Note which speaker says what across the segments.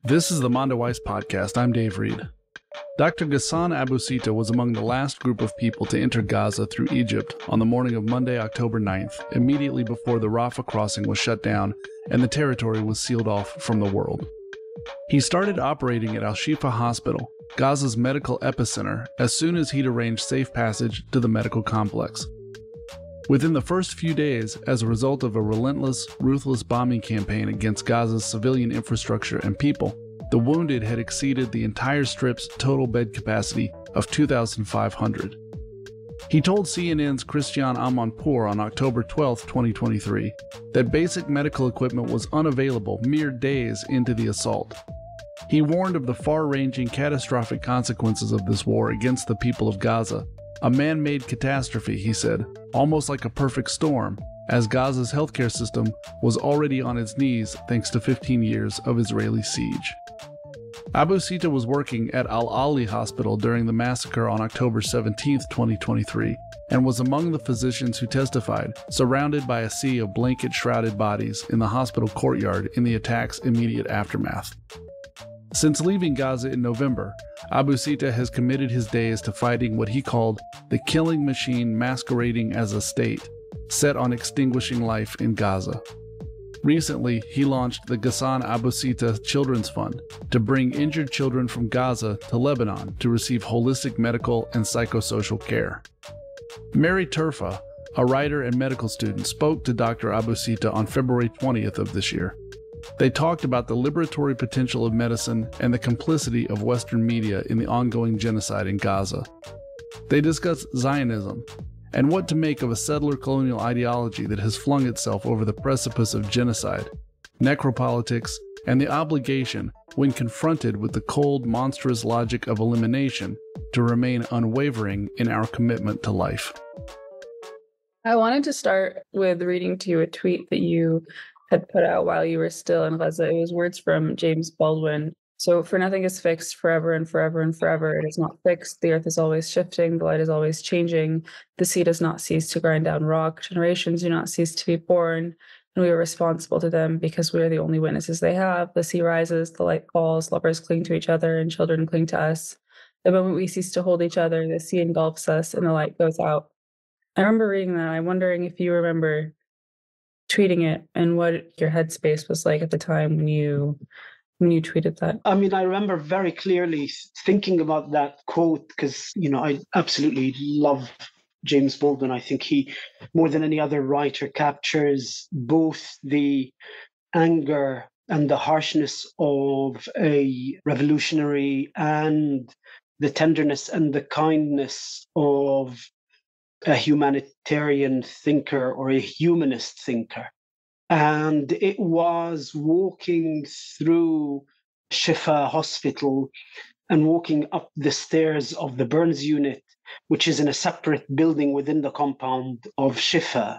Speaker 1: This is the Mondo Weiss podcast. I'm Dave Reed. Dr. Ghassan Abu-Sittah was among the last group of people to enter Gaza through Egypt on the morning of Monday, October 9th, immediately before the Rafah crossing was shut down and the territory was sealed off from the world. He started operating at Al-Shifa Hospital, Gaza's medical epicenter, as soon as he'd arranged safe passage to the medical complex. Within the first few days, as a result of a relentless, ruthless bombing campaign against Gaza's civilian infrastructure and people, the wounded had exceeded the entire strip's total bed capacity of 2,500. He told CNN's Christian Amanpour on October 12, 2023, that basic medical equipment was unavailable mere days into the assault. He warned of the far-ranging catastrophic consequences of this war against the people of Gaza. A man-made catastrophe, he said, almost like a perfect storm, as Gaza's healthcare system was already on its knees thanks to 15 years of Israeli siege. Abu-Sittah was working at Al-Ahli Hospital during the massacre on October 17, 2023, and was among the physicians who testified, surrounded by a sea of blanket-shrouded bodies in the hospital courtyard in the attack's immediate aftermath. Since leaving Gaza in November, Abu-Sittah has committed his days to fighting what he called the killing machine masquerading as a state, set on extinguishing life in Gaza. Recently, he launched the Ghassan Abu-Sittah Children's Fund to bring injured children from Gaza to Lebanon to receive holistic medical and psychosocial care. Mary Turfa, a writer and medical student, spoke to Dr. Abu-Sittah on February 20th of this year. They talked about the liberatory potential of medicine and the complicity of Western media in the ongoing genocide in Gaza. They discussed Zionism and what to make of a settler colonial ideology that has flung itself over the precipice of genocide, necropolitics, and the obligation, when confronted with the cold, monstrous logic of elimination, to remain unwavering in our commitment to life.
Speaker 2: I wanted to start with reading to you a tweet that you had put out while you were still in Gaza. It was words from James Baldwin. So, for nothing is fixed forever and forever and forever. It is not fixed. The earth is always shifting. The light is always changing. The sea does not cease to grind down rock. Generations do not cease to be born. And we are responsible to them because we are the only witnesses they have. The sea rises, the light falls, lovers cling to each other, and children cling to us. The moment we cease to hold each other, the sea engulfs us and the light goes out. I remember reading that. I'm wondering if you remember tweeting it and what your headspace was like at the time when you tweeted that.
Speaker 3: I mean, I remember very clearly thinking about that quote because, I absolutely love James Baldwin. I think he, more than any other writer, captures both the anger and the harshness of a revolutionary and the tenderness and the kindness of a humanitarian thinker or a humanist thinker. And it was walking through Al-Shifa Hospital and walking up the stairs of the burns unit, which is in a separate building within the compound of Shifa,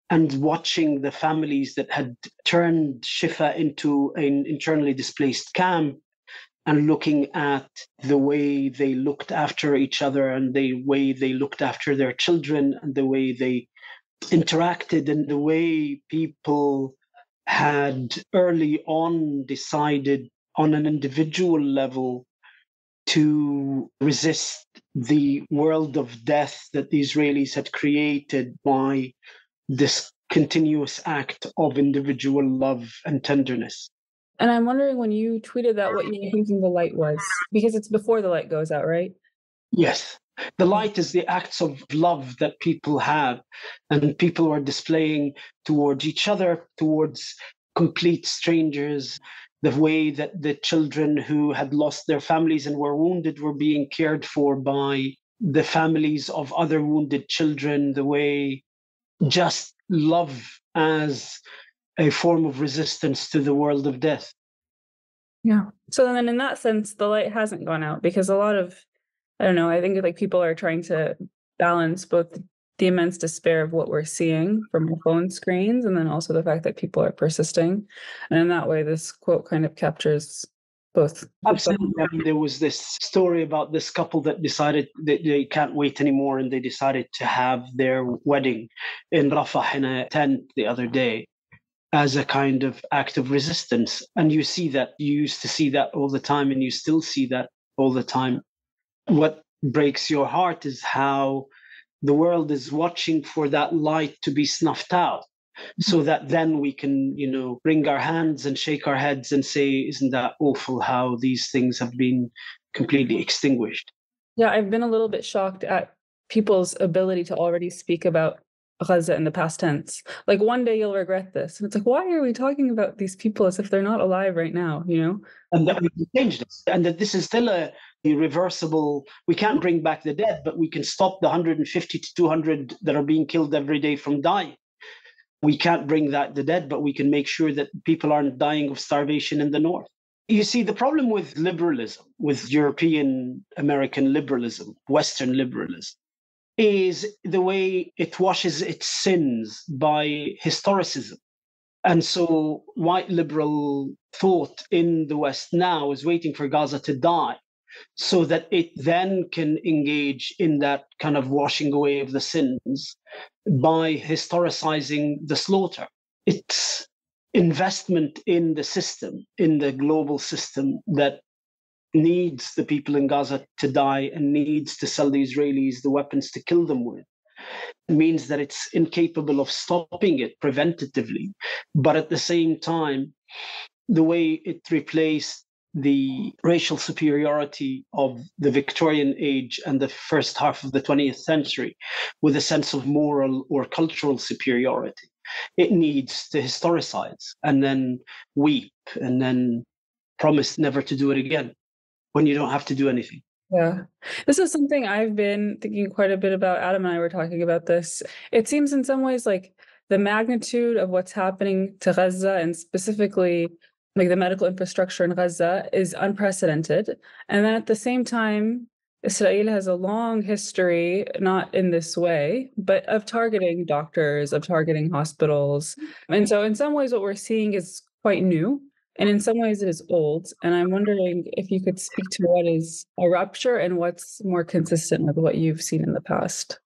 Speaker 3: and watching the families that had turned Shifa into an internally displaced camp, and looking at the way they looked after each other and the way they looked after their children and the way they interacted and the way people had early on decided on an individual level to resist the world of death that the Israelis had created by this continuous act of individual love and tenderness.
Speaker 2: And I'm wondering when you tweeted that, what you were thinking the light was, because it's before the light goes out, right?
Speaker 3: Yes. The light is the acts of love that people have, and people are displaying towards each other, towards complete strangers, the way that the children who had lost their families and were wounded were being cared for by the families of other wounded children, the way just love as a form of resistance to the world of death.
Speaker 2: Yeah. So then in that sense, the light hasn't gone out because a lot of, I think like people are trying to balance both the immense despair of what we're seeing from our phone screens and then also the fact that people are persisting. And in that way, this quote kind of captures both.
Speaker 3: Absolutely. I mean, there was this story about this couple that decided that they can't wait anymore and they decided to have their wedding in Rafah in a tent the other day. as a kind of act of resistance. And you see that, you used to see that all the time, and you still see that all the time. What breaks your heart is how the world is watching for that light to be snuffed out, so that then we can, wring our hands and shake our heads and say, isn't that awful how these things have been completely extinguished?
Speaker 2: Yeah, I've been a little bit shocked at people's ability to already speak about Gaza in the past tense. Like, one day you'll regret this. And it's like, why are we talking about these people as if they're not alive right now,
Speaker 3: And that we can change this, and that this is still a irreversible. We can't bring back the dead, but we can stop the 150 to 200 that are being killed every day from dying. We can't bring back the dead, but we can make sure that people aren't dying of starvation in the north. You see, the problem with liberalism, with European American liberalism, Western liberalism, is the way it washes its sins by historicism. And so white liberal thought in the West now is waiting for Gaza to die so that it then can engage in that kind of washing away of the sins by historicizing the slaughter. It's investment in the system, in the global system, that needs the people in Gaza to die and needs to sell the Israelis the weapons to kill them with. It means that it's incapable of stopping it preventatively. But at the same time, the way it replaced the racial superiority of the Victorian age and the first half of the 20th century with a sense of moral or cultural superiority, it needs to historicize and then weep and then promise never to do it again when you don't have to do anything.
Speaker 2: Yeah. This is something I've been thinking quite a bit about. Adam and I were talking about this. It seems in some ways like the magnitude of what's happening to Gaza, and specifically like the medical infrastructure in Gaza, is unprecedented. And then at the same time, Israel has a long history, not in this way, but of targeting doctors, of targeting hospitals. And so in some ways, what we're seeing is quite new. And in some ways it is old. And I'm wondering if you could speak to what is a rupture and what's more consistent with what you've seen in the past.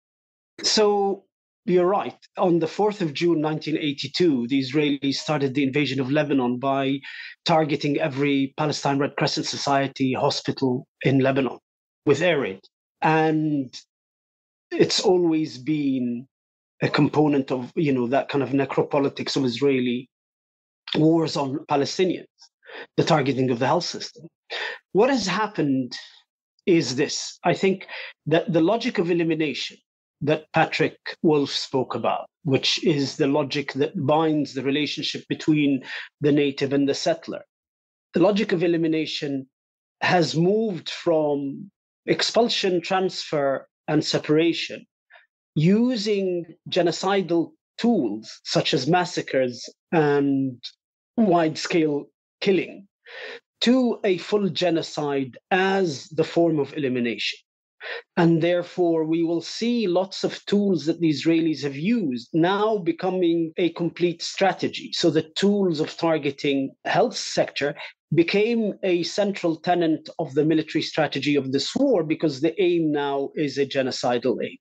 Speaker 3: So you're right. On the 4th of June, 1982, the Israelis started the invasion of Lebanon by targeting every Palestine Red Crescent Society hospital in Lebanon with air raid. And it's always been a component of, that kind of necropolitics of Israeli wars on Palestinians, the targeting of the health system. What has happened is this. I think that the logic of elimination that Patrick Wolf spoke about, which is the logic that binds the relationship between the native and the settler, the logic of elimination has moved from expulsion, transfer, and separation using genocidal tools such as massacres and wide-scale killing to a full genocide as the form of elimination. And therefore, we will see lots of tools that the Israelis have used now becoming a complete strategy. So the tools of targeting health sector became a central tenet of the military strategy of this war, because the aim now is a genocidal aim,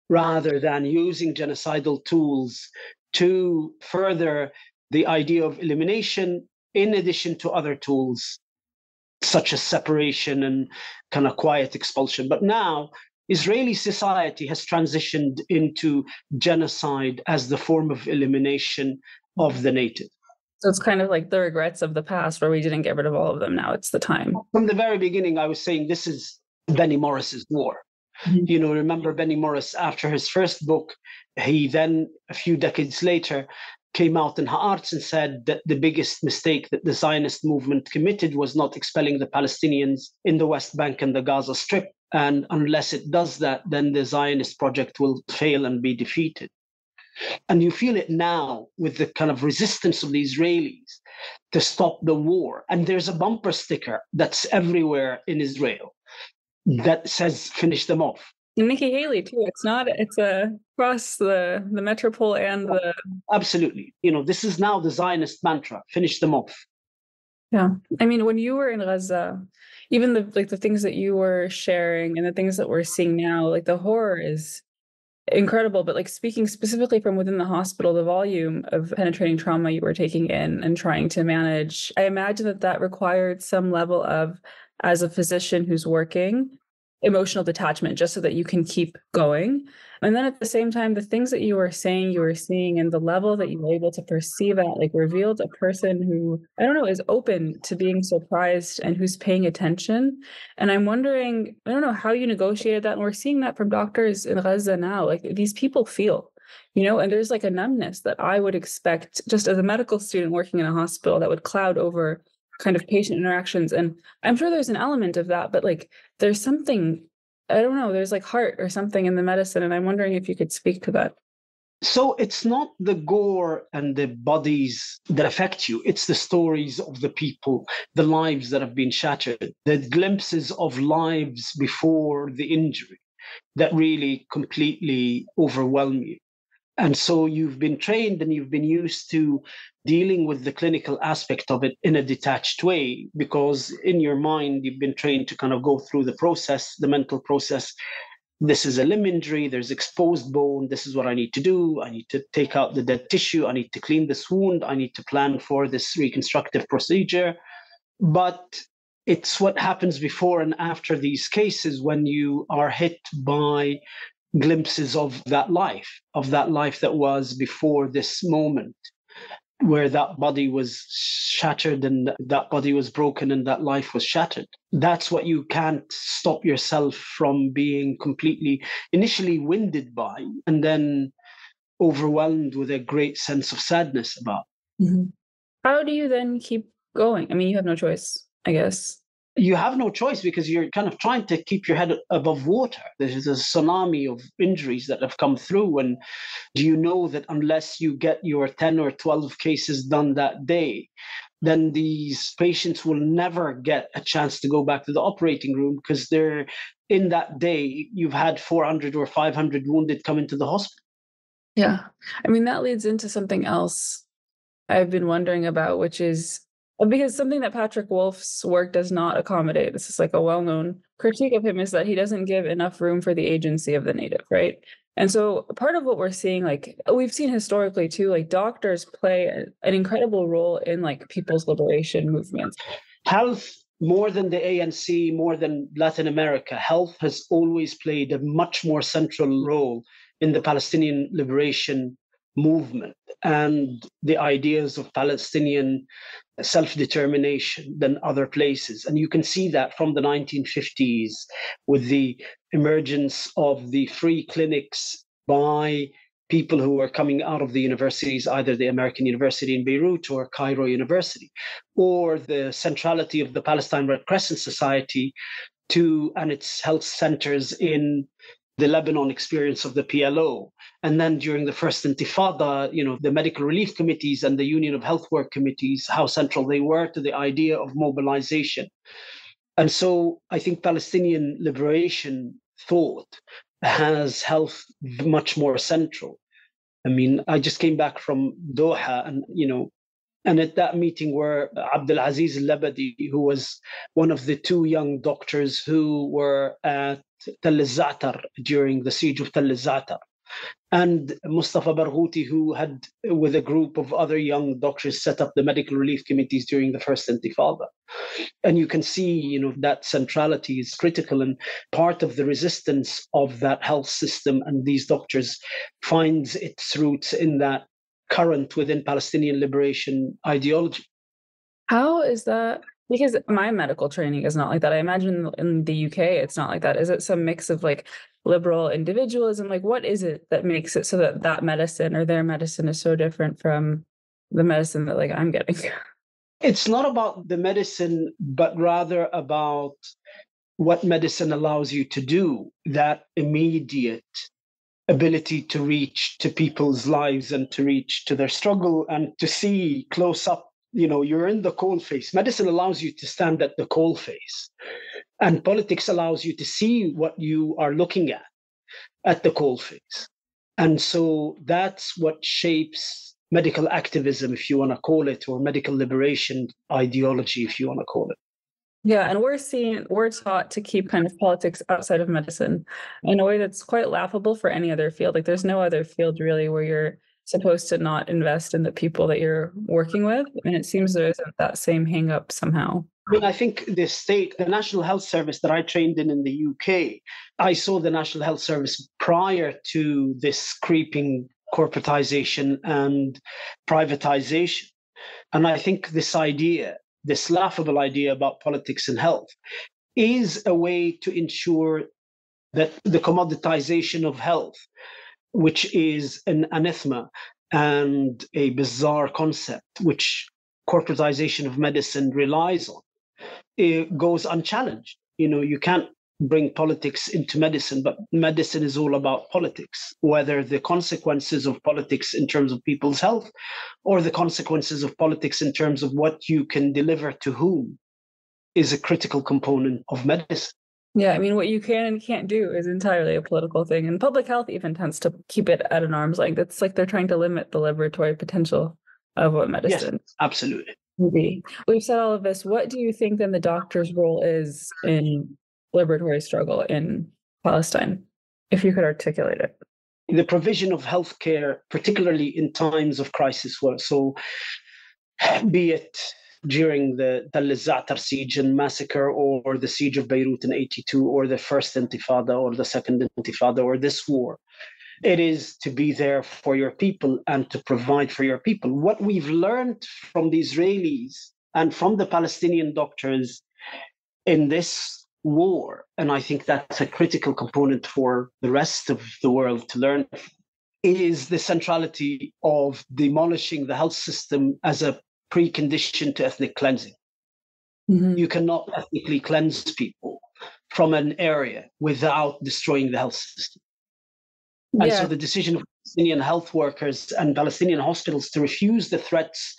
Speaker 3: rather than using genocidal tools to further the idea of elimination, in addition to other tools such as separation and kind of quiet expulsion. But now Israeli society has transitioned into genocide as the form of elimination of the native.
Speaker 2: So it's kind of like the regrets of the past where we didn't get rid of all of them. Now it's the time.
Speaker 3: From the very beginning, I was saying this is Benny Morris's war. Remember Benny Morris, after his first book, he then, a few decades later, came out in Haaretz and said that the biggest mistake that the Zionist movement committed was not expelling the Palestinians in the West Bank and the Gaza Strip. And unless it does that, then the Zionist project will fail and be defeated. And you feel it now with the kind of resistance of the Israelis to stop the war. And there's a bumper sticker that's everywhere in Israel that says, finish them off.
Speaker 2: Nikki Haley too. It's across the metropole and the.
Speaker 3: Absolutely. This is now the Zionist mantra, finish them off.
Speaker 2: Yeah. I mean, when you were in Gaza, even the things that you were sharing and the things that we're seeing now, like the horror is incredible. But like speaking specifically from within the hospital, the volume of penetrating trauma you were taking in and trying to manage, I imagine that required some level of, as a physician who's working, emotional detachment just so that you can keep going. And then at the same time, the things that you were saying, you were seeing, and the level that you were able to perceive at, like, revealed a person who, I don't know, is open to being surprised and who's paying attention. And I'm wondering, I don't know how you negotiated that. And we're seeing that from doctors in Gaza now. Like, these people feel, and there's like a numbness that I would expect just as a medical student working in a hospital that would cloud over kind of patient interactions. And I'm sure there's an element of that, but like there's something, I don't know, there's like heart or something in the medicine. And I'm wondering if you could speak to that.
Speaker 3: So it's not the gore and the bodies that affect you. It's the stories of the people, the lives that have been shattered, the glimpses of lives before the injury that really completely overwhelm you. And so you've been trained and you've been used to dealing with the clinical aspect of it in a detached way, because in your mind, you've been trained to kind of go through the process, the mental process. This is a limb injury, there's exposed bone, this is what I need to do. I need to take out the dead tissue, I need to clean this wound, I need to plan for this reconstructive procedure. But it's what happens before and after these cases when you are hit by glimpses of that life that was before this moment, where that body was shattered and that body was broken and that life was shattered. That's what you can't stop yourself from being completely initially winded by and then overwhelmed with a great sense of sadness about.
Speaker 2: Mm-hmm. How do you then keep going? I mean, you have no choice, I guess.
Speaker 3: You have no choice because you're kind of trying to keep your head above water. There's a tsunami of injuries that have come through. And do you know that unless you get your 10 or 12 cases done that day, then these patients will never get a chance to go back to the operating room because they're in that day, you've had 400 or 500 wounded come into the hospital.
Speaker 2: Yeah. I mean, that leads into something else I've been wondering about, which is because something that Patrick Wolf's work does not accommodate, this is like a well-known critique of him, is that he doesn't give enough room for the agency of the native, right? And so part of what we're seeing, like we've seen historically too, like doctors play an incredible role in like people's liberation movements.
Speaker 3: Health, more than the ANC, more than Latin America, health has always played a much more central role in the Palestinian liberation movement and the ideas of Palestinian self-determination than other places. And you can see that from the 1950s with the emergence of the free clinics by people who were coming out of the universities, either the American University in Beirut or Cairo University, or the centrality of the Palestine Red Crescent Society and its health centers in the Lebanon experience of the PLO. And then during the first Intifada, the medical relief committees and the Union of Health Work committees, how central they were to the idea of mobilization. And so I think Palestinian liberation thought has health much more central. I mean, I just came back from Doha and at that meeting were Abdul Aziz al-Labadi, who was one of the two young doctors who were at Tell al-Za'atar during the siege of Tell al-Za'atar, and Mustafa Barghouti, who had, with a group of other young doctors, set up the medical relief committees during the first Intifada. And you can see, that centrality is critical, and part of the resistance of that health system and these doctors finds its roots in that current within Palestinian liberation ideology.
Speaker 2: How is that? Because my medical training is not like that. I imagine in the UK, it's not like that. Is it some mix of like liberal individualism? Like, what is it that makes it so that medicine or their medicine is so different from the medicine that like I'm getting?
Speaker 3: It's not about the medicine, but rather about what medicine allows you to do, that immediate ability to reach to people's lives and to reach to their struggle and to see close up. You're in the coalface. Medicine allows you to stand at the coalface, and politics allows you to see what you are looking at the coalface. And so that's what shapes medical activism, if you want to call it, or medical liberation ideology, if you want to call it.
Speaker 2: Yeah, and we're taught to keep kind of politics outside of medicine in a way that's quite laughable for any other field. Like there's no other field really where you're supposed to not invest in the people that you're working with. And it seems there isn't that same hang up somehow.
Speaker 3: I mean, I think the National Health Service that I trained in the UK, I saw the National Health Service prior to this creeping corporatization and privatization. And I think this laughable idea about politics and health, is a way to ensure that the commoditization of health, which is an anathema and a bizarre concept, which corporatization of medicine relies on, it goes unchallenged. You can't bring politics into medicine, but medicine is all about politics, whether the consequences of politics in terms of people's health or the consequences of politics in terms of what you can deliver to whom is a critical component of medicine.
Speaker 2: Yeah, I mean, what you can and can't do is entirely a political thing. And public health even tends to keep it at an arm's length. It's like they're trying to limit the liberatory potential of what medicine.
Speaker 3: Yes, absolutely.
Speaker 2: We've said all of this. What do you think then the doctor's role is in liberatory struggle in Palestine, if you could articulate it?
Speaker 3: The provision of healthcare, particularly in times of crisis, so be it during the al-Zatar siege and massacre, or the siege of Beirut in 82, or the first intifada, or the second intifada, or this war. It is to be there for your people and to provide for your people. What we've learned from the Israelis and from the Palestinian doctors in this war, and I think that's a critical component for the rest of the world to learn, is the centrality of demolishing the health system as a precondition to ethnic cleansing. Mm-hmm. You cannot ethnically cleanse people from an area without destroying the health system. And so the decision of Palestinian health workers and Palestinian hospitals to refuse the threats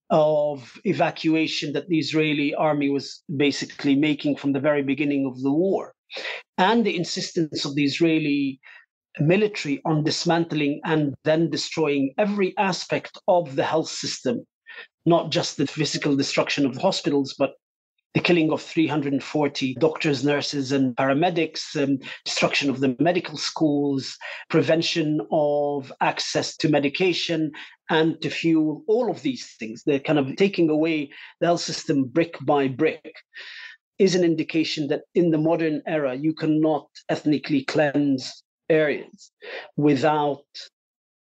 Speaker 3: of evacuation that the Israeli army was basically making from the very beginning of the war, and the insistence of the Israeli military on dismantling and then destroying every aspect of the health system, not just the physical destruction of the hospitals, but the killing of 340 doctors, nurses, and paramedics, destruction of the medical schools, prevention of access to medication and to fuel, all of these things, they're kind of taking away the health system brick by brick, is an indication that in the modern era, you cannot ethnically cleanse areas without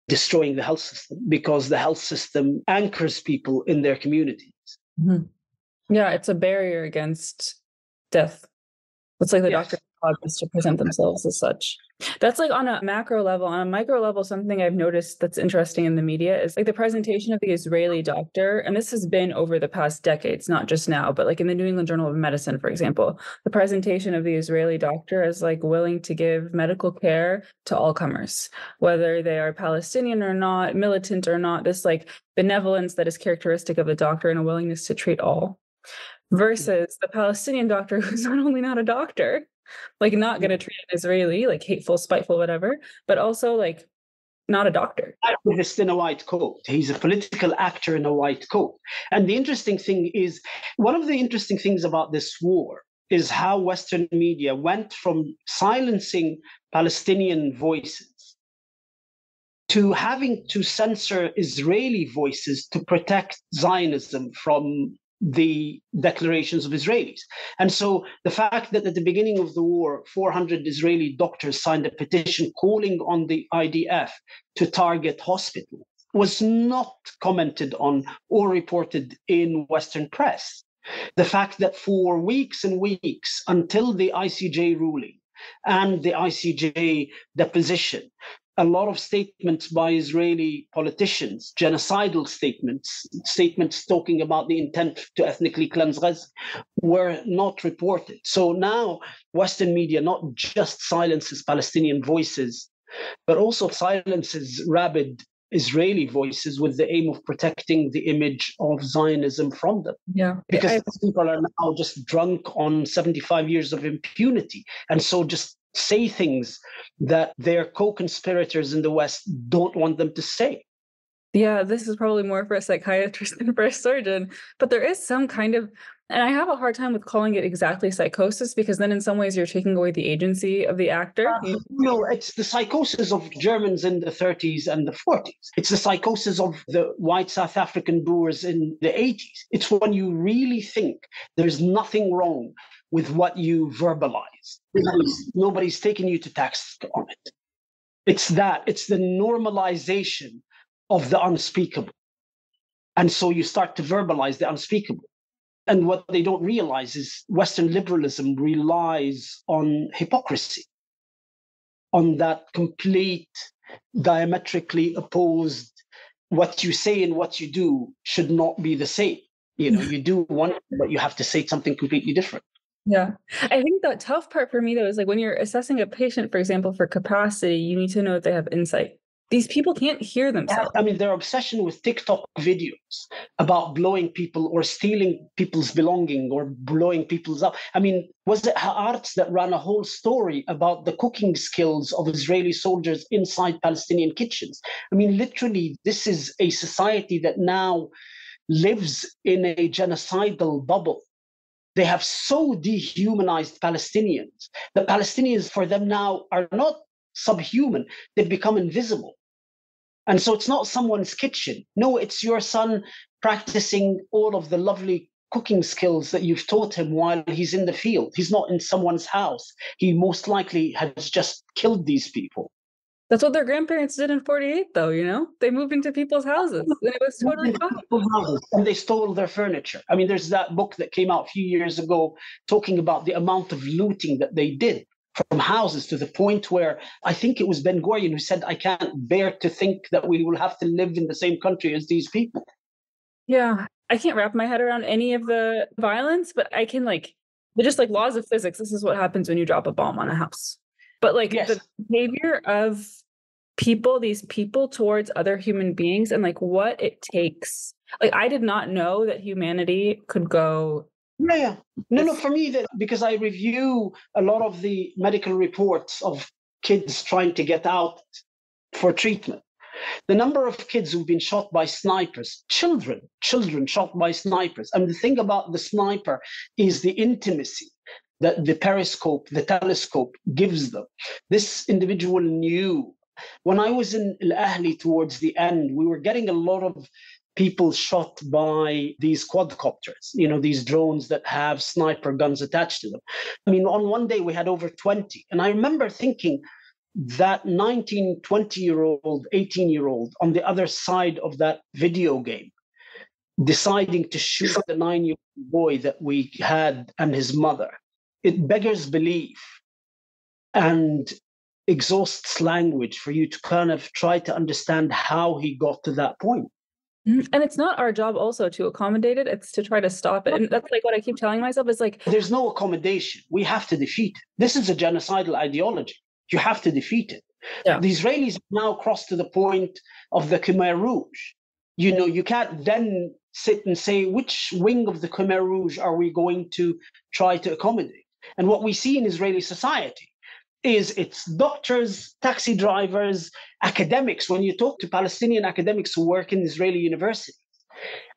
Speaker 3: destroying the health system, because the health system anchors people in their communities.
Speaker 2: Mm-hmm. Yeah, it's a barrier against death. It's like the doctor's job is to present themselves as such. That's like on a macro level. On a micro level, something I've noticed that's interesting in the media is like the presentation of the Israeli doctor. And this has been over the past decades, not just now, but like in the New England Journal of Medicine, for example, the presentation of the Israeli doctor as like willing to give medical care to all comers, whether they are Palestinian or not, militant or not, this like benevolence that is characteristic of the doctor and a willingness to treat all. Versus the Palestinian doctor who's not only not a doctor, like not going to treat an Israeli, like hateful, spiteful, whatever, but also like not a doctor.
Speaker 3: Activist in a white coat. He's a political actor in a white coat. And the interesting thing is, one of the interesting things about this war is how Western media went from silencing Palestinian voices to having to censor Israeli voices to protect Zionism from the declarations of Israelis. And so the fact that at the beginning of the war, 400 Israeli doctors signed a petition calling on the IDF to target hospitals was not commented on or reported in Western press. The fact that for weeks and weeks, until the ICJ ruling and the ICJ deposition, a lot of statements by Israeli politicians, genocidal statements talking about the intent to ethnically cleanse Gaza, were not reported. So now Western media not just silences Palestinian voices, but also silences rabid Israeli voices with the aim of protecting the image of Zionism from them.
Speaker 2: Yeah,
Speaker 3: because people are now just drunk on 75 years of impunity. And so just say things that their co-conspirators in the West don't want them to say.
Speaker 2: Yeah, this is probably more for a psychiatrist than for a surgeon, but there is some kind of And I have a hard time with calling it exactly psychosis, because then in some ways you're taking away the agency of the actor.
Speaker 3: No, it's the psychosis of Germans in the 30s and the 40s. It's the psychosis of the white South African Boers in the 80s. It's when you really think there's nothing wrong with what you verbalize. Nobody's taking you to task on it. It's the normalization of the unspeakable. And so you start to verbalize the unspeakable. And what they don't realize is Western liberalism relies on hypocrisy, on that complete, diametrically opposed, what you say and what you do should not be the same. You do one, but you have to say something completely different.
Speaker 2: Yeah. I think the tough part for me, though, is like when you're assessing a patient, for example, for capacity, you need to know that they have insight. These people can't hear themselves.
Speaker 3: I mean, their obsession with TikTok videos about blowing people or stealing people's belonging or blowing people's up. I mean, was it Haaretz that ran a whole story about the cooking skills of Israeli soldiers inside Palestinian kitchens? I mean, literally, this is a society that now lives in a genocidal bubble. They have so dehumanized Palestinians that Palestinians for them now are not subhuman. They've become invisible. And so it's not someone's kitchen. No, it's your son practicing all of the lovely cooking skills that you've taught him while he's in the field. He's not in someone's house. He most likely has just killed these people.
Speaker 2: That's what their grandparents did in 48, though, They moved into people's houses, and it was totally fine.
Speaker 3: And they stole their furniture. I mean, there's that book that came out a few years ago talking about the amount of looting that they did from houses, to the point where I think it was Ben Gurion who said, I can't bear to think that we will have to live in the same country as these people.
Speaker 2: Yeah, I can't wrap my head around any of the violence, but I can they're just like laws of physics. This is what happens when you drop a bomb on a house. But the behavior of these people towards other human beings, and what it takes. I did not know that humanity could go.
Speaker 3: Yeah. No, for me, because I review a lot of the medical reports of kids trying to get out for treatment. The number of kids who've been shot by snipers, children shot by snipers. And the thing about the sniper is the intimacy that the periscope, the telescope gives them. This individual knew. When I was in Al-Ahli towards the end, we were getting a lot of people shot by these quadcopters, these drones that have sniper guns attached to them. I mean, on one day we had over 20. And I remember thinking that 19, 20-year-old, 18-year-old on the other side of that video game, deciding to shoot the 9-year-old boy that we had and his mother, it beggars belief and exhausts language for you to kind of try to understand how he got to that point.
Speaker 2: And it's not our job also to accommodate it. It's to try to stop it. And that's what I keep telling myself is
Speaker 3: there's no accommodation. We have to defeat it. This is a genocidal ideology. You have to defeat it. Yeah. The Israelis have now crossed to the point of the Khmer Rouge. You can't then sit and say, which wing of the Khmer Rouge are we going to try to accommodate? And what we see in Israeli society is it's doctors, taxi drivers, academics. When you talk to Palestinian academics who work in Israeli universities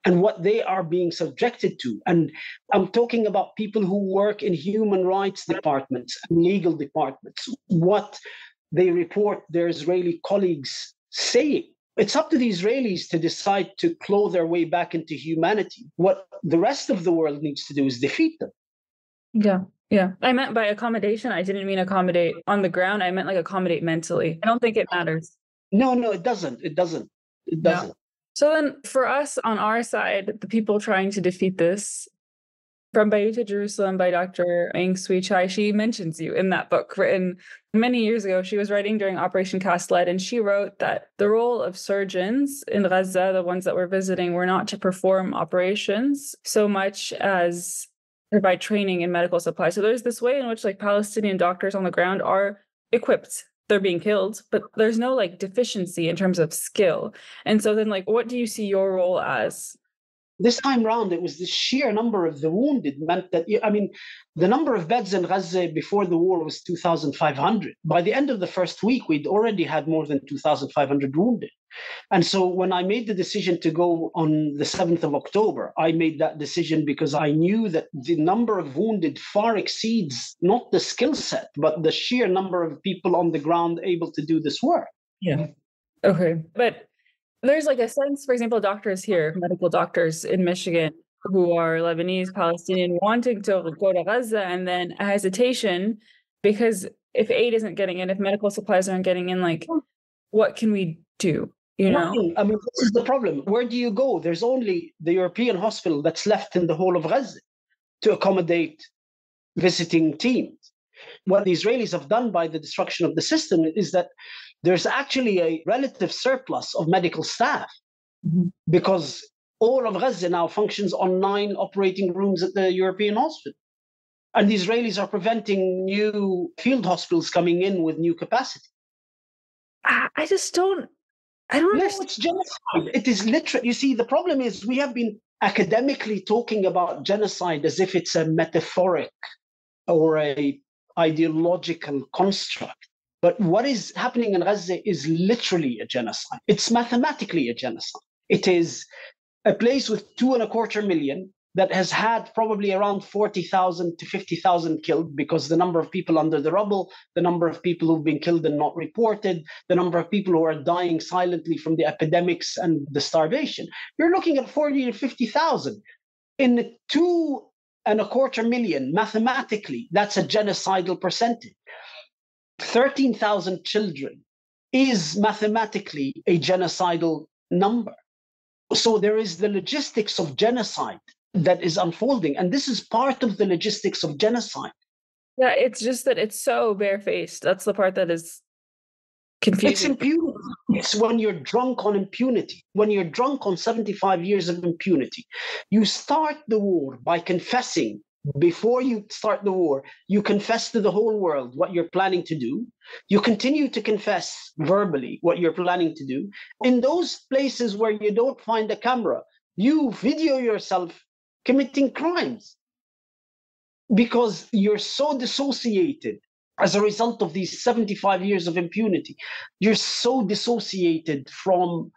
Speaker 3: and what they are being subjected to, and I'm talking about people who work in human rights departments and legal departments, what they report their Israeli colleagues saying. It's up to the Israelis to decide to claw their way back into humanity. What the rest of the world needs to do is defeat them.
Speaker 2: Yeah. Yeah. I meant by accommodation, I didn't mean accommodate on the ground. I meant accommodate mentally. I don't think it matters.
Speaker 3: No, it doesn't. It doesn't.
Speaker 2: No. So then for us on our side, the people trying to defeat this, From Beirut to Jerusalem by Dr. Aung Suu Kyi, she mentions you in that book written many years ago. She was writing during Operation Cast Lead, and she wrote that the role of surgeons in Gaza, the ones that we're visiting, were not to perform operations so much as provide training in medical supplies. So there's this way in which Palestinian doctors on the ground are equipped. They're being killed, but there's no deficiency in terms of skill. And so then what do you see your role as?
Speaker 3: This time round, it was the sheer number of the wounded meant that, the number of beds in Gaza before the war was 2,500. By the end of the first week, we'd already had more than 2,500 wounded. And so when I made the decision to go on the 7th of October, I made that decision because I knew that the number of wounded far exceeds not the skill set, but the sheer number of people on the ground able to do this work.
Speaker 2: Yeah. Okay. But there's like a sense, for example, doctors here, medical doctors in Michigan who are Lebanese, Palestinian, wanting to go to Gaza, and then a hesitation because if aid isn't getting in, if medical supplies aren't getting in, like, what can we do? You know?
Speaker 3: Nothing. I mean, this is the problem. Where do you go? There's only the European hospital that's left in the whole of Gaza to accommodate visiting teams. What the Israelis have done by the destruction of the system is that there's actually a relative surplus of medical staff because all of Gaza now functions on 9 operating rooms at the European hospital. And the Israelis are preventing new field hospitals coming in with new capacity.
Speaker 2: I don't understand.
Speaker 3: It's genocide. It is literally, you see, the problem is we have been academically talking about genocide as if it's a metaphoric or a ideological construct. But what is happening in Gaza is literally a genocide. It's mathematically a genocide. It is a place with 2.25 million that has had probably around 40,000 to 50,000 killed because the number of people under the rubble, the number of people who've been killed and not reported, the number of people who are dying silently from the epidemics and the starvation. You're looking at 40 to 50,000. In 2.25 million, mathematically, that's a genocidal percentage. 13,000 children is mathematically a genocidal number. So there is the logistics of genocide that is unfolding. And this is part of the logistics of genocide.
Speaker 2: Yeah, it's just that it's so barefaced. That's the part that is confusing.
Speaker 3: It's impunity. It's when you're drunk on impunity, when you're drunk on 75 years of impunity. You start the war by confessing. Before you start the war, you confess to the whole world what you're planning to do. You continue to confess verbally what you're planning to do. In those places where you don't find a camera, you video yourself committing crimes because you're so dissociated as a result of these 75 years of impunity. You're so dissociated from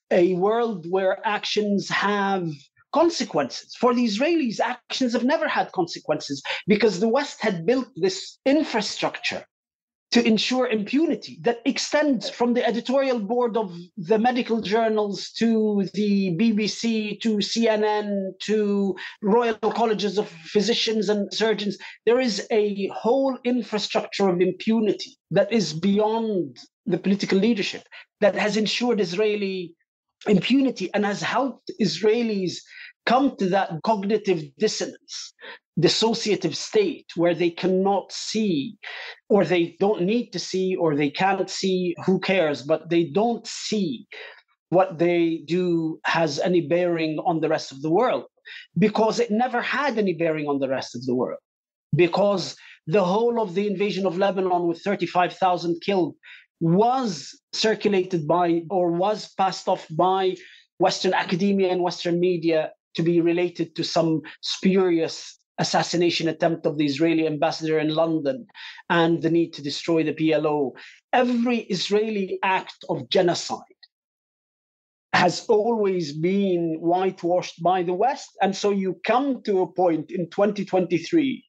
Speaker 3: a world where actions have consequences. For the Israelis, actions have never had consequences because the West had built this infrastructure to ensure impunity that extends from the editorial board of the medical journals to the BBC, to CNN, to Royal Colleges of Physicians and Surgeons. There is a whole infrastructure of impunity that is beyond the political leadership that has ensured Israeli impunity and has helped Israelis come to that cognitive dissonance, dissociative state where they cannot see, or they don't need to see, or they can't see, who cares, but they don't see what they do has any bearing on the rest of the world, because it never had any bearing on the rest of the world, because the whole of the invasion of Lebanon with 35,000 killed was circulated by, or was passed off by, Western academia and Western media to be related to some spurious assassination attempt of the Israeli ambassador in London and the need to destroy the PLO. Every Israeli act of genocide has always been whitewashed by the West. And so you come to a point in 2023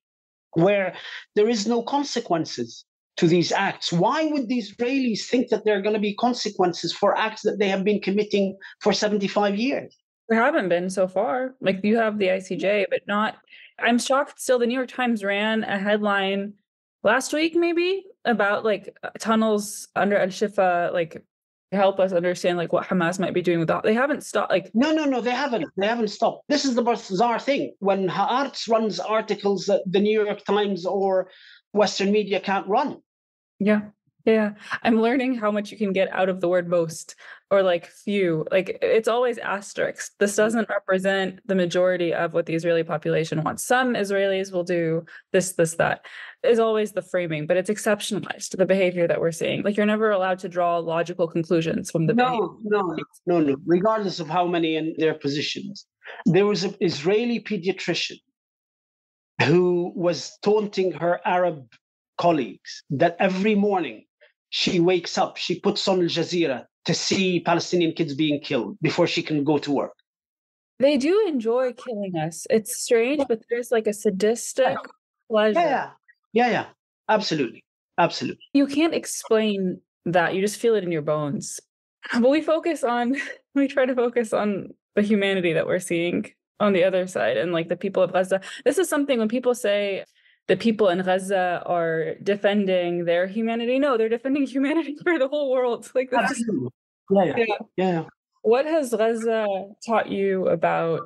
Speaker 3: where there is no consequences to these acts. Why would the Israelis think that there are going to be consequences for acts that they have been committing for 75 years?
Speaker 2: There haven't been so far. Like, you have the ICJ, but not. I'm shocked still. The New York Times ran a headline last week, maybe, about like tunnels under al-Shifa, like help us understand like what Hamas might be doing with that. They haven't stopped. Like,
Speaker 3: no, they haven't stopped. This is the bizarre thing. When Haaretz runs articles that the New York Times or Western media can't run.
Speaker 2: Yeah. I'm learning how much you can get out of the word most or like few. Like, it's always asterisk. This doesn't represent the majority of what the Israeli population wants. Some Israelis will do this, that is always the framing, but it's exceptionalized, the behavior that we're seeing. Like, you're never allowed to draw logical conclusions from the behavior.
Speaker 3: No. Regardless of how many in their positions. There was an Israeli pediatrician who was taunting her Arab colleagues that every morning she wakes up, she puts on Al Jazeera to see Palestinian kids being killed before she can go to work.
Speaker 2: They do enjoy killing us. It's strange, but there's like a sadistic pleasure.
Speaker 3: Yeah. Absolutely. Absolutely.
Speaker 2: You can't explain that. You just feel it in your bones. But we try to focus on the humanity that we're seeing on the other side and like the people of Gaza. This is something when people say the people in Gaza are defending their humanity. No, they're defending humanity for the whole world. Like this
Speaker 3: Absolutely. Yeah.
Speaker 2: What has Gaza taught you about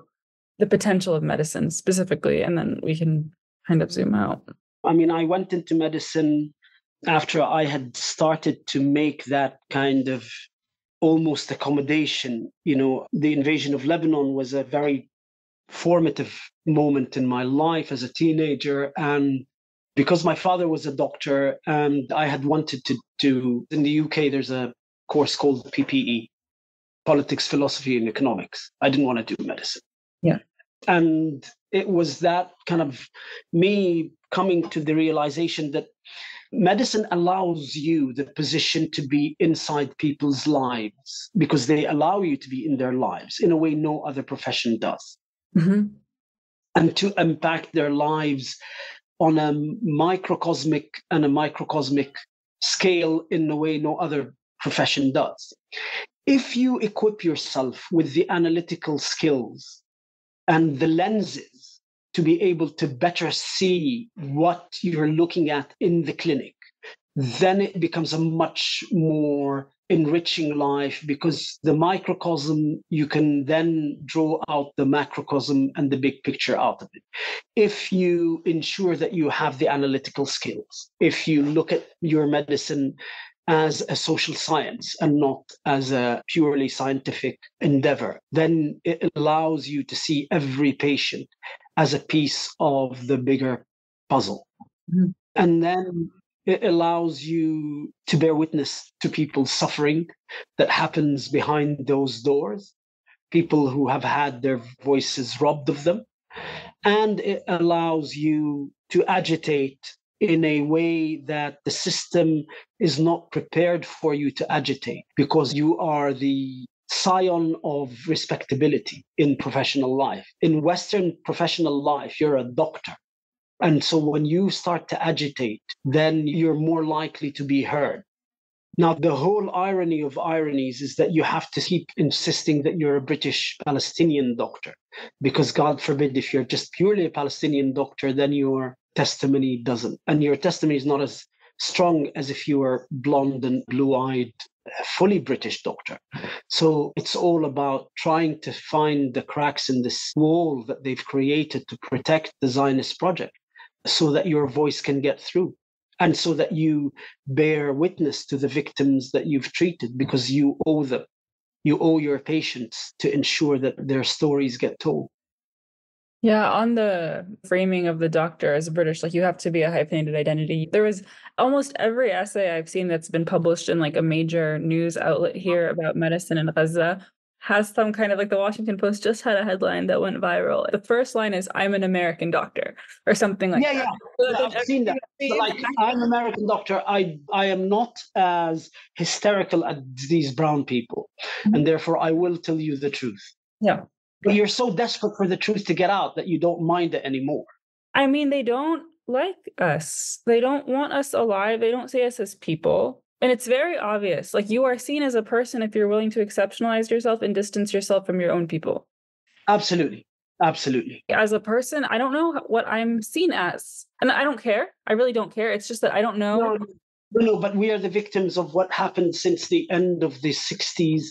Speaker 2: the potential of medicine specifically? And then we can kind of zoom out.
Speaker 3: I mean, I went into medicine after I had started to make that kind of almost accommodation. You know, the invasion of Lebanon was a very formative moment in my life as a teenager. And because my father was a doctor and I had wanted to do, in the UK, there's a course called PPE, Politics, Philosophy, and Economics. I didn't want to do medicine.
Speaker 2: Yeah.
Speaker 3: And it was that kind of me coming to the realization that medicine allows you the position to be inside people's lives because they allow you to be in their lives in a way no other profession does.
Speaker 2: Mm-hmm.
Speaker 3: And to impact their lives on a microcosmic scale in a way no other profession does. If you equip yourself with the analytical skills and the lenses to be able to better see what you're looking at in the clinic, then it becomes a much more enriching life because the microcosm, you can then draw out the macrocosm and the big picture out of it. If you ensure that you have the analytical skills, if you look at your medicine as a social science and not as a purely scientific endeavor, then it allows you to see every patient as a piece of the bigger puzzle.
Speaker 2: Mm-hmm.
Speaker 3: And then it allows you to bear witness to people's suffering that happens behind those doors, people who have had their voices robbed of them. And it allows you to agitate in a way that the system is not prepared for you to agitate because you are the scion of respectability in professional life. In Western professional life, you're a doctor. And so when you start to agitate, then you're more likely to be heard. Now, the whole irony of ironies is that you have to keep insisting that you're a British Palestinian doctor, because God forbid, if you're just purely a Palestinian doctor, then your testimony doesn't. And your testimony is not as strong as if you were blonde and blue-eyed, fully British doctor. So it's all about trying to find the cracks in this wall that they've created to protect the Zionist project so that your voice can get through. And so that you bear witness to the victims that you've treated because you owe them. You owe your patients to ensure that their stories get told.
Speaker 2: Yeah, on the framing of the doctor as a British, like you have to be a hyphenated identity. There was almost every essay I've seen that's been published in like a major news outlet here about medicine in Gaza has some kind of like the Washington Post just had a headline that went viral. The first line is, "I'm an American doctor," or something like that.
Speaker 3: Yeah, I've seen that. So like, I'm an American doctor. I am not as hysterical as these brown people. Mm-hmm. And therefore, I will tell you the truth.
Speaker 2: Yeah.
Speaker 3: But you're so desperate for the truth to get out that you don't mind it anymore.
Speaker 2: I mean, they don't like us. They don't want us alive. They don't see us as people. And it's very obvious. Like, you are seen as a person if you're willing to exceptionalize yourself and distance yourself from your own people.
Speaker 3: Absolutely. Absolutely.
Speaker 2: As a person, I don't know what I'm seen as. And I don't care. I really don't care. It's just that I don't know.
Speaker 3: No, but we are the victims of what happened since the end of the 60s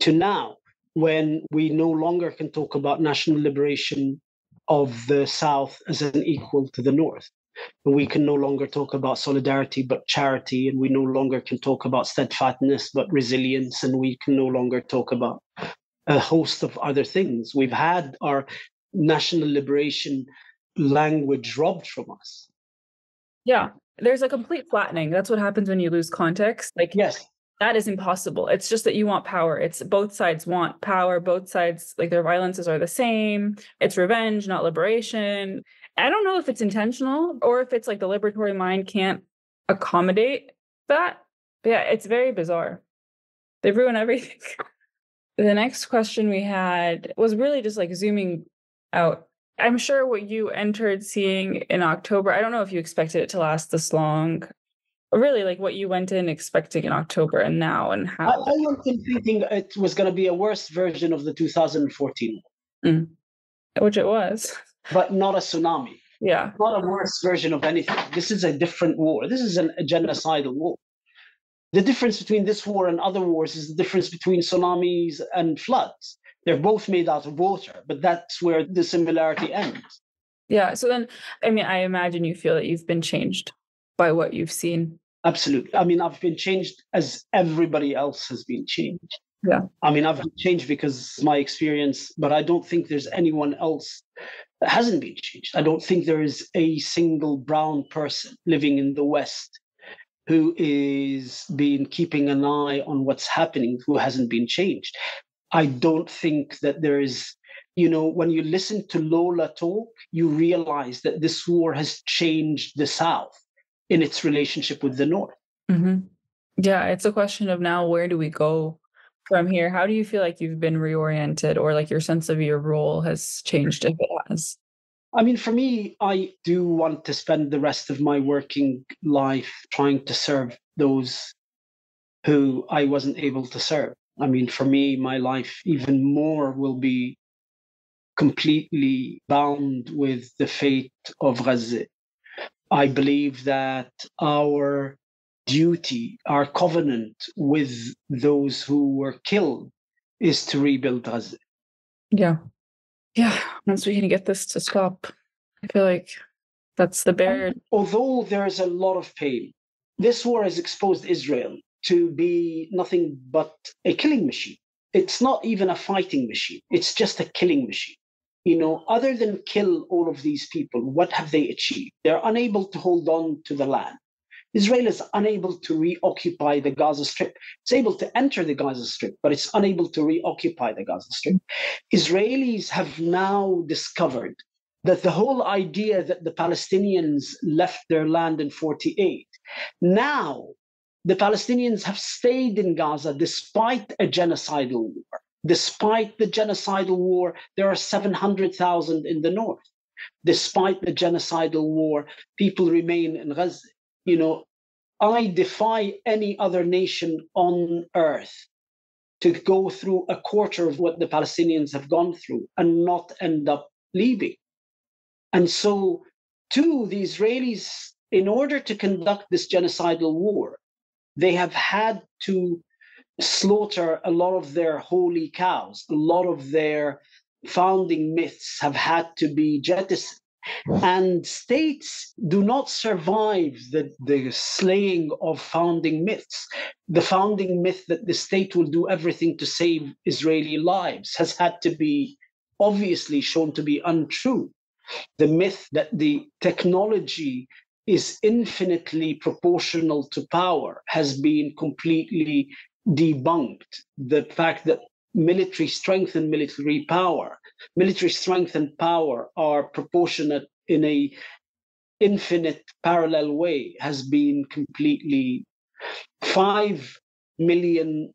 Speaker 3: to now, when we no longer can talk about national liberation of the South as an equal to the North. And we can no longer talk about solidarity but charity, and we no longer can talk about steadfastness but resilience, and we can no longer talk about a host of other things. We've had our national liberation language robbed from us.
Speaker 2: Yeah, there's a complete flattening. That's what happens when you lose context. Like,
Speaker 3: yes,
Speaker 2: that is impossible. It's just that you want power. It's both sides want power. Both sides, like, their violences are the same. It's revenge, not liberation. I don't know if it's intentional or if it's like the liberatory mind can't accommodate that. But yeah, it's very bizarre. They ruin everything. The next question we had was really just like zooming out. I'm sure what you entered seeing in October, I don't know if you expected it to last this long, or really like what you went in expecting in October and now and how.
Speaker 3: I went in thinking it was going to be a worse version of the 2014,
Speaker 2: which it was.
Speaker 3: But not a tsunami.
Speaker 2: Yeah.
Speaker 3: Not a worse version of anything. This is a different war. This is a genocidal war. The difference between this war and other wars is the difference between tsunamis and floods. They're both made out of water, but that's where the similarity ends.
Speaker 2: Yeah. So then, I mean, I imagine you feel that you've been changed by what you've seen.
Speaker 3: Absolutely. I mean, I've been changed as everybody else has been changed.
Speaker 2: Yeah.
Speaker 3: I mean, I've been changed because of my experience, but I don't think there's anyone else that hasn't been changed. I don't think there is a single brown person living in the West who is been keeping an eye on what's happening, who hasn't been changed. I don't think that there is, when you listen to Lola talk, you realize that this war has changed the South in its relationship with the North.
Speaker 2: Mm-hmm. Yeah, it's a question of now, where do we go from here? How do you feel like you've been reoriented, or like your sense of your role has changed, if it has?
Speaker 3: I mean, for me, I do want to spend the rest of my working life trying to serve those who I wasn't able to serve. I mean, for me, my life even more will be completely bound with the fate of Gaza. I believe that our duty, our covenant with those who were killed is to rebuild Gaza.
Speaker 2: Yeah. Yeah. Once we can get this to stop, I feel like that's the barrier.
Speaker 3: Although there's a lot of pain, this war has exposed Israel to be nothing but a killing machine. It's not even a fighting machine. It's just a killing machine. Other than kill all of these people, what have they achieved? They're unable to hold on to the land. Israel is unable to reoccupy the Gaza Strip. It's able to enter the Gaza Strip, but it's unable to reoccupy the Gaza Strip. Israelis have now discovered that the whole idea that the Palestinians left their land in 1948, now the Palestinians have stayed in Gaza despite a genocidal war. Despite the genocidal war, there are 700,000 in the north. Despite the genocidal war, people remain in Gaza. I defy any other nation on earth to go through a quarter of what the Palestinians have gone through and not end up leaving. And so, too, the Israelis, in order to conduct this genocidal war, they have had to slaughter a lot of their holy cows. A lot of their founding myths have had to be jettisoned. And states do not survive the slaying of founding myths. The founding myth that the state will do everything to save Israeli lives has had to be obviously shown to be untrue. The myth that the technology is infinitely proportional to power has been completely debunked. The fact that military strength and military strength and power are proportionate in a infinite parallel way has been completely. $5 million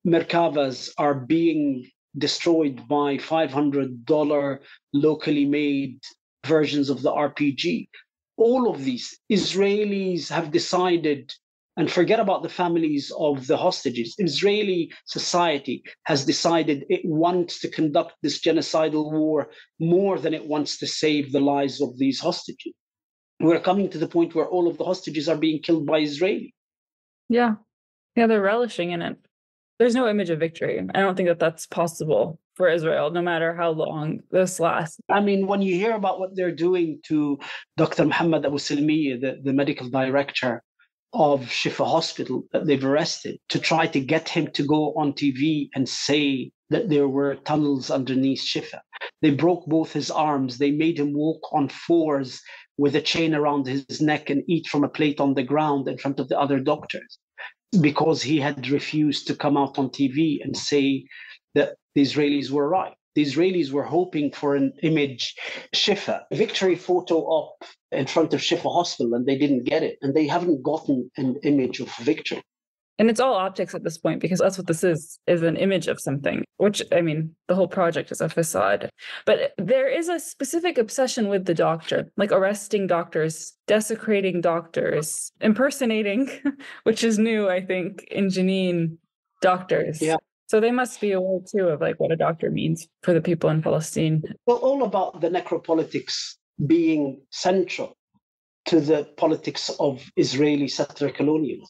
Speaker 3: Merkavas are being destroyed by $500 locally made versions of the RPG. All of these Israelis have decided, and forget about the families of the hostages. Israeli society has decided it wants to conduct this genocidal war more than it wants to save the lives of these hostages. We're coming to the point where all of the hostages are being killed by Israelis.
Speaker 2: Yeah. Yeah, they're relishing in it. There's no image of victory. I don't think that that's possible for Israel, no matter how long this lasts.
Speaker 3: I mean, when you hear about what they're doing to Dr. Muhammad Abu-Sittah, the medical director of Shifa Hospital that they've arrested, to try to get him to go on TV and say that there were tunnels underneath Shifa. They broke both his arms. They made him walk on fours with a chain around his neck and eat from a plate on the ground in front of the other doctors, because he had refused to come out on TV and say that the Israelis were right. The Israelis were hoping for an image, Shifa, victory photo op in front of Shifa Hospital, and they didn't get it. And they haven't gotten an image of victory.
Speaker 2: And it's all optics at this point, because that's what this is an image of something, which, I mean, the whole project is a facade. But there is a specific obsession with the doctor, like arresting doctors, desecrating doctors, impersonating, which is new, I think, in Jenin, doctors.
Speaker 3: Yeah.
Speaker 2: So they must be aware too of like what a doctor means for the people in Palestine.
Speaker 3: Well, all about the necropolitics being central to the politics of Israeli settler colonialism.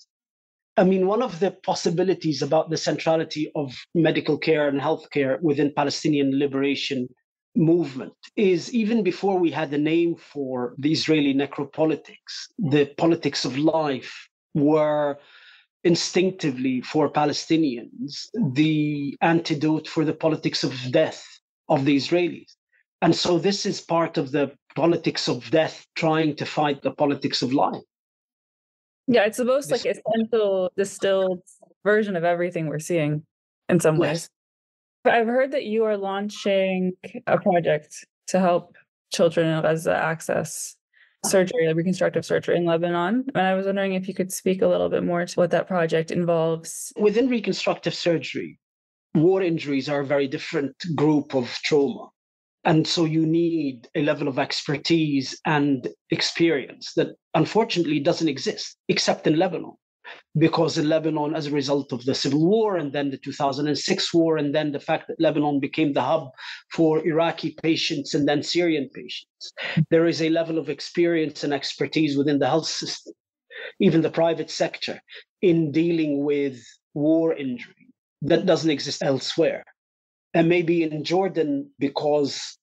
Speaker 3: I mean, one of the possibilities about the centrality of medical care and healthcare within Palestinian liberation movement is even before we had a name for the Israeli necropolitics, the politics of life were instinctively for Palestinians the antidote for the politics of death of the Israelis. And so this is part of the politics of death trying to fight the politics of life.
Speaker 2: Yeah, it's the most like essential distilled version of everything we're seeing in some ways. But I've heard that you are launching a project to help children in Gaza access surgery, like reconstructive surgery in Lebanon. And I was wondering if you could speak a little bit more to what that project involves.
Speaker 3: Within reconstructive surgery, war injuries are a very different group of trauma. And so you need a level of expertise and experience that unfortunately doesn't exist, except in Lebanon. Because in Lebanon, as a result of the civil war and then the 2006 war, and then the fact that Lebanon became the hub for Iraqi patients and then Syrian patients, there is a level of experience and expertise within the health system, even the private sector, in dealing with war injury that doesn't exist elsewhere. And maybe in Jordan, because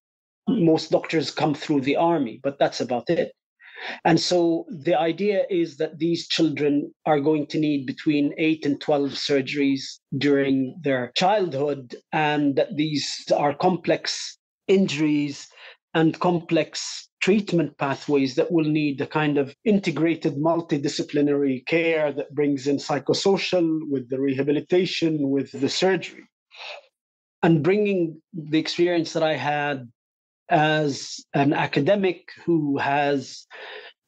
Speaker 3: most doctors come through the army, but that's about it. And so the idea is that these children are going to need between 8 and 12 surgeries during their childhood, and that these are complex injuries and complex treatment pathways that will need the kind of integrated multidisciplinary care that brings in psychosocial with the rehabilitation, with the surgery. And bringing the experience that I had as an academic who has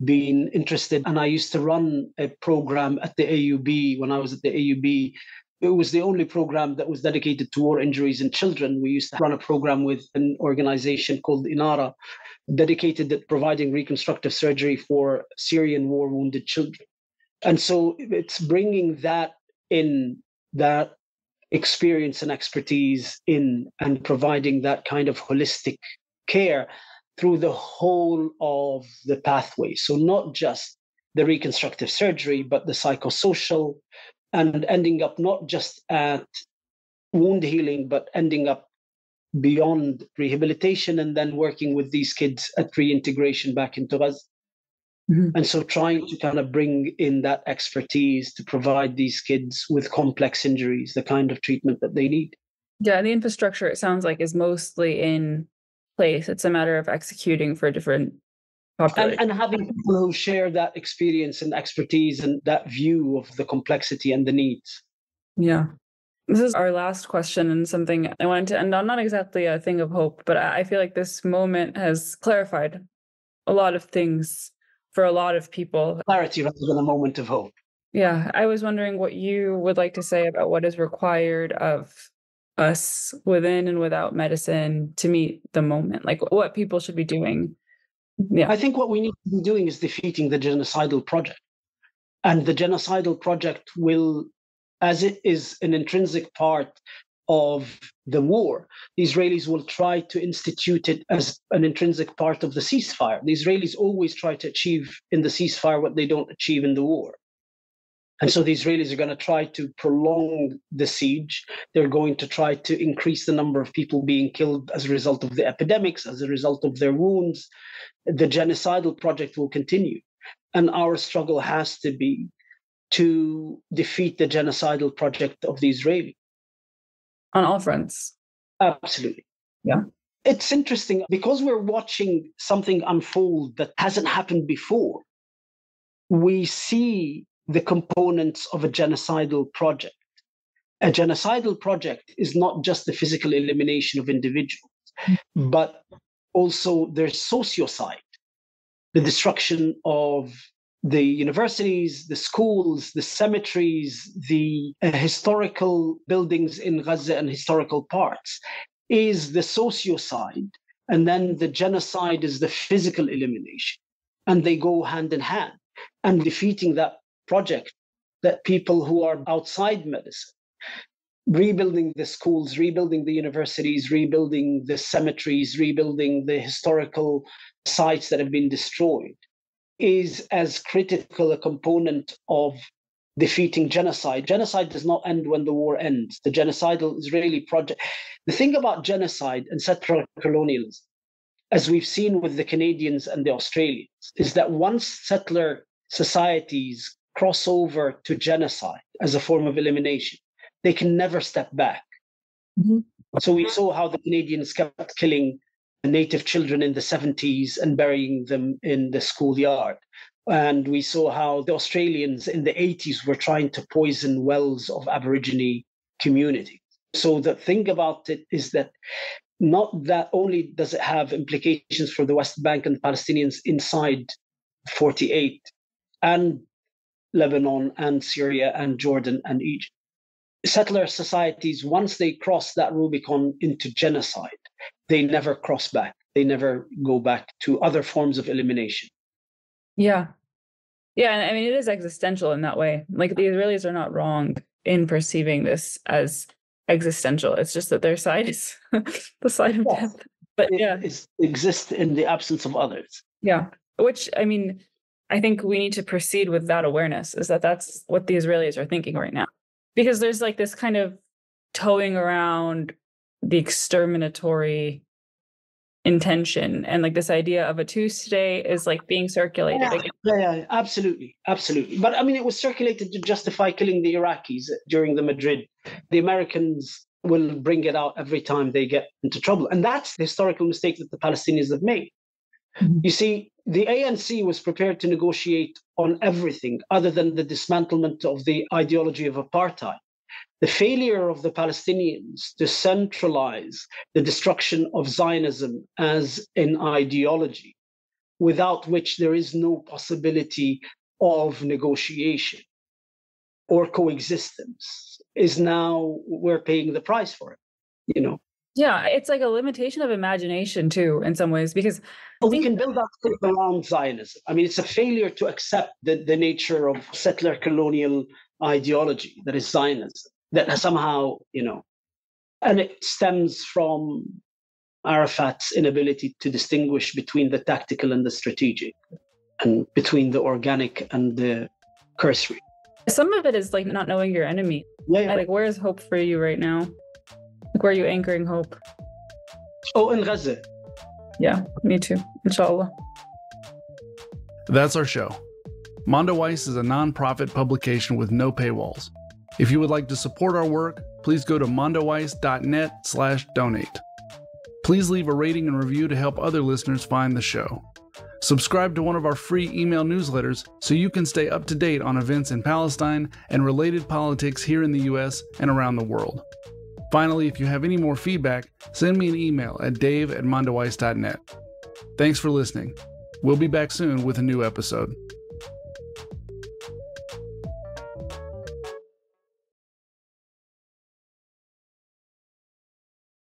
Speaker 3: been interested, and I used to run a program at the AUB. When I was at the AUB, it was the only program that was dedicated to war injuries in children. We used to run a program with an organization called Inara, dedicated at providing reconstructive surgery for Syrian war wounded children. And so it's bringing that in, that experience and expertise in, and providing that kind of holistic care through the whole of the pathway. So not just the reconstructive surgery, but the psychosocial, and ending up not just at wound healing, but ending up beyond rehabilitation and then working with these kids at reintegration back into Gaza. Mm-hmm. And so trying to kind of bring in that expertise to provide these kids with complex injuries the kind of treatment that they need.
Speaker 2: Yeah, the infrastructure, it sounds like, is mostly in place. It's a matter of executing for different populations.
Speaker 3: And having people who share that experience and expertise and that view of the complexity and the needs.
Speaker 2: Yeah. This is our last question, and something I wanted to end on, not exactly a thing of hope, but I feel like this moment has clarified a lot of things for a lot of people.
Speaker 3: Clarity rather than a moment of hope.
Speaker 2: Yeah. I was wondering what you would like to say about what is required of us within and without medicine to meet the moment, like what people should be doing. Yeah.
Speaker 3: I think what we need to be doing is defeating the genocidal project. And the genocidal project will, as it is an intrinsic part of the war, the Israelis will try to institute it as an intrinsic part of the ceasefire. The Israelis always try to achieve in the ceasefire what they don't achieve in the war. And so the Israelis are going to try to prolong the siege. They're going to try to increase the number of people being killed as a result of the epidemics, as a result of their wounds. The genocidal project will continue. And our struggle has to be to defeat the genocidal project of the Israelis.
Speaker 2: On all fronts.
Speaker 3: Absolutely.
Speaker 2: Yeah.
Speaker 3: It's interesting because we're watching something unfold that hasn't happened before. We see the components of a genocidal project. A genocidal project is not just the physical elimination of individuals, but also their sociocide, the destruction of the universities, the schools, the cemeteries, the historical buildings in Gaza and historical parts, is the socio-side. And then the genocide is the physical elimination. And they go hand in hand. And defeating that project, that people who are outside medicine, rebuilding the schools, rebuilding the universities, rebuilding the cemeteries, rebuilding the historical sites that have been destroyed, is as critical a component of defeating genocide. Genocide does not end when the war ends. The genocidal Israeli project. The thing about genocide and settler colonialism, as we've seen with the Canadians and the Australians, is that once settler societies cross over to genocide as a form of elimination, they can never step back. Mm-hmm. So we saw how the Canadians kept killing native children in the 70s and burying them in the schoolyard. And we saw how the Australians in the 80s were trying to poison wells of Aborigine communities. So the thing about it is that not that only does it have implications for the West Bank and Palestinians inside 48 and Lebanon and Syria and Jordan and Egypt. Settler societies, once they cross that Rubicon into genocide, they never cross back. They never go back to other forms of elimination.
Speaker 2: Yeah. Yeah. And I mean, it is existential in that way. Like, the Israelis are not wrong in perceiving this as existential. It's just that their side is the side of death. But
Speaker 3: it exists in the absence of others.
Speaker 2: Yeah. Which, I mean, I think we need to proceed with that awareness, is that that's what the Israelis are thinking right now. Because there's like this kind of towing around the exterminatory intention, and like this idea of a two-state is like being circulated.
Speaker 3: Yeah, absolutely. But I mean, it was circulated to justify killing the Iraqis during the Madrid. The Americans will bring it out every time they get into trouble. And that's the historical mistake that the Palestinians have made. Mm-hmm. You see, the ANC was prepared to negotiate on everything other than the dismantlement of the ideology of apartheid. The failure of the Palestinians to centralize the destruction of Zionism as an ideology, without which there is no possibility of negotiation or coexistence, is now we're paying the price for it, you know?
Speaker 2: Yeah, it's like a limitation of imagination too, in some ways, because
Speaker 3: we can build that around Zionism. I mean, it's a failure to accept the nature of settler colonial ideology that is Zionism, that somehow, you know, and it stems from Arafat's inability to distinguish between the tactical and the strategic, and between the organic and the cursory.
Speaker 2: Some of it is like not knowing your enemy.
Speaker 3: Yeah.
Speaker 2: Like, where is hope for you right now? Like, where are you anchoring hope?
Speaker 3: Oh, in Gaza.
Speaker 2: Yeah, me too. Inshallah.
Speaker 1: That's our show. Mondoweiss is a non-profit publication with no paywalls. If you would like to support our work, please go to mondoweiss.net/donate. Please leave a rating and review to help other listeners find the show. Subscribe to one of our free email newsletters so you can stay up to date on events in Palestine and related politics here in the US and around the world. Finally, if you have any more feedback, send me an email at dave@mondoweiss.net. Thanks for listening. We'll be back soon with a new episode.